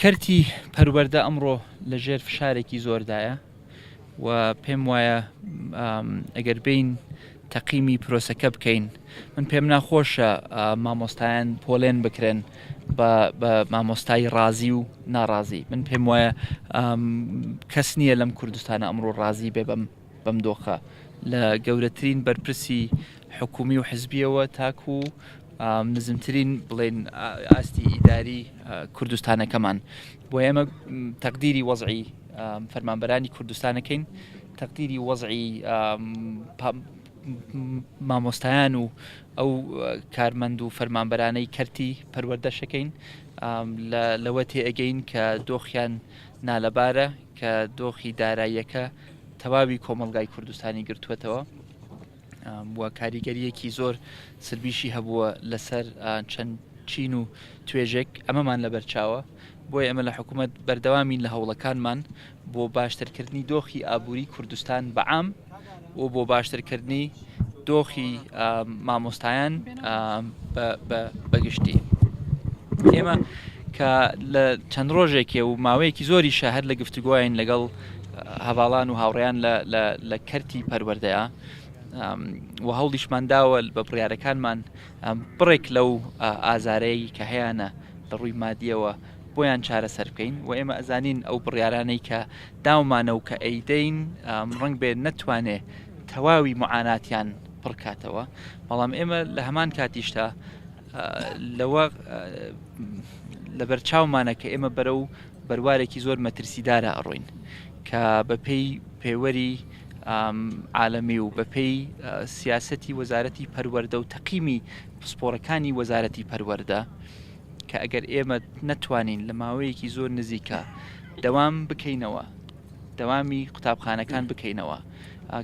کەرتی پەروەردە ئەمڕۆ لەژێر فشارێکی زۆردایە و پێم وایە ئەگەر بین تەقیمی پرۆسەکە بکەین من پێم ناخۆشە مامۆستایان پۆلێن بکرێن بە مامۆستای ڕازی و ناڕازی. من پێم وایە کەس نییە لەم کوردستانە ئەمڕۆ ڕازی بێ بەم دۆخە لە گەورەترین بەرپرسی حکومی و حزبیەوە تاکو نزمترین بڵێن ئاستی ئیداری کوردستانەکەمان بۆ ئێمە تەقدیری وەزعی فەرمانبەرانی کوردستانەکەین، تەقدیری وەزعی مامۆستایان و ئەو کارمەند و فەرمانبەرانەی کەرتی پەروەردەشەکەین لەوە تێئەگەین کە دۆخیان نالەبارە، کە دۆخی داراییەکە تەواوی کۆمەڵگای کوردستانی گرتووەتەوە و کاریگەریەکی زۆر سربیشی هەبووە لەسەر چەند چین و توێژێک ئەمەمان لە بەرچاوە. بۆی ئەمە لە حکوومەت بەردەوامین لە هەوڵەکانمان بۆ باشترکردنی دۆخی ئابووری کوردستان بەعام و بۆ باشترکردنی دۆخی مامۆستایان بەگشتی. ئێمە کە لە چەند ڕۆژێکێ و ماوەیەکی زۆری شەهر لە گفتوگۆین لەگەڵ هەواڵان و هاوڕێیان لە کەرتی پەروەردەیە و هەوڵیشمانداوە بە بڕیارەکانمان بڕێک لەو ئازارەی کە هەیەە لە ڕووی مادیەوە بۆیان چارەسەر بکەین و ئێمە ئەزانین ئەو بڕیارانەی کە داومانە و کە ئەیدەین ڕەنگ بێ نەتوانێ تەواوی معاناتیان پڕکاتەوە، بەڵام ئێمە لە هەمان کاتیشتا لەوە لە بەرچاومانە کە ئێمە بەرەو بەروارێکی زۆر مەترسیدارە ئەڕۆین کە بەپێی پێوەری عالەمی و بەپێی سیاسەتی وەزارەتی پەروەردە و تەقیمی پسپۆڕەکانی وەزارەتی پەروەردە کە ئەگەر ئێمە نەتوانین لە ماوەیەکی زۆر نزیکە دەوام بکەینەوە، دەوامی قوتابخانەکان بکەینەوە،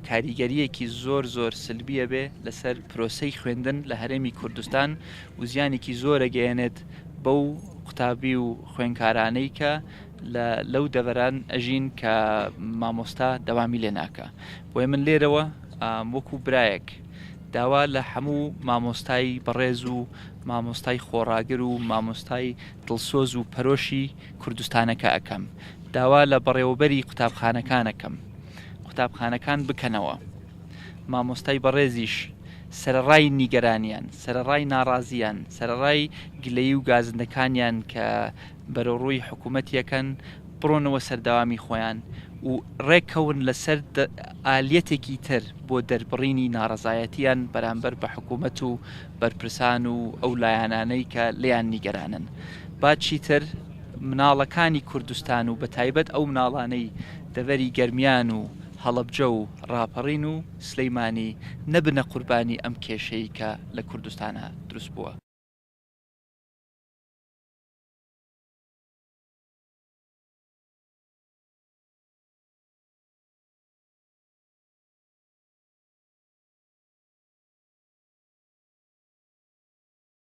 کاریگەریەکی زۆر سلبیە بێ لەسەر پرۆسەی خوێندن لە هەرێمی کوردستان و زیانێکی زۆرە گەیەنێت بەو قوتابی و خوێنکارانەی کە لەو دەڤەران ئەژین کە مامۆستا دەوامی لێ ناکە. بۆیە من لێرەوە وەکو برایەک داوا لە هەموو مامۆستای بەڕێز و مامۆستای خۆڕاگر و مامۆستای دڵسۆز و پەرۆشی کوردستانەکە ئەەکەم، داوا لە بەڕێوەبەری قوتابخانەکانەکەم، قوتابخانەکان بکەنەوە، مامۆستای بەڕێزیش سەرەڕای نیگەرانیان، سەرەڕای ناڕازیان، سەرەڕای گلەیی و گازندەکانیان کە بەرەڕووی حکوومەتیەکەن بڕۆنەوە سەردەوامی خۆیان و ڕێکەون لەسەر ئالیەتێکی تر بۆ دەربڕینی ناڕەزایەتیان بەرامبەر بە حکوومەت و بەرپرسان و ئەو لایەنانەی کە لێیان نیگەرانن. با چیتر مناڵەکانی کوردستان و بە تایبەت ئەو مناڵانەی دەڤەری گەرمیان و هەڵەبجە و ڕاپەڕین و سلەیمانی نەبنە قوربانی ئەم کێشەی کە لە کوردستانە دروست بووە.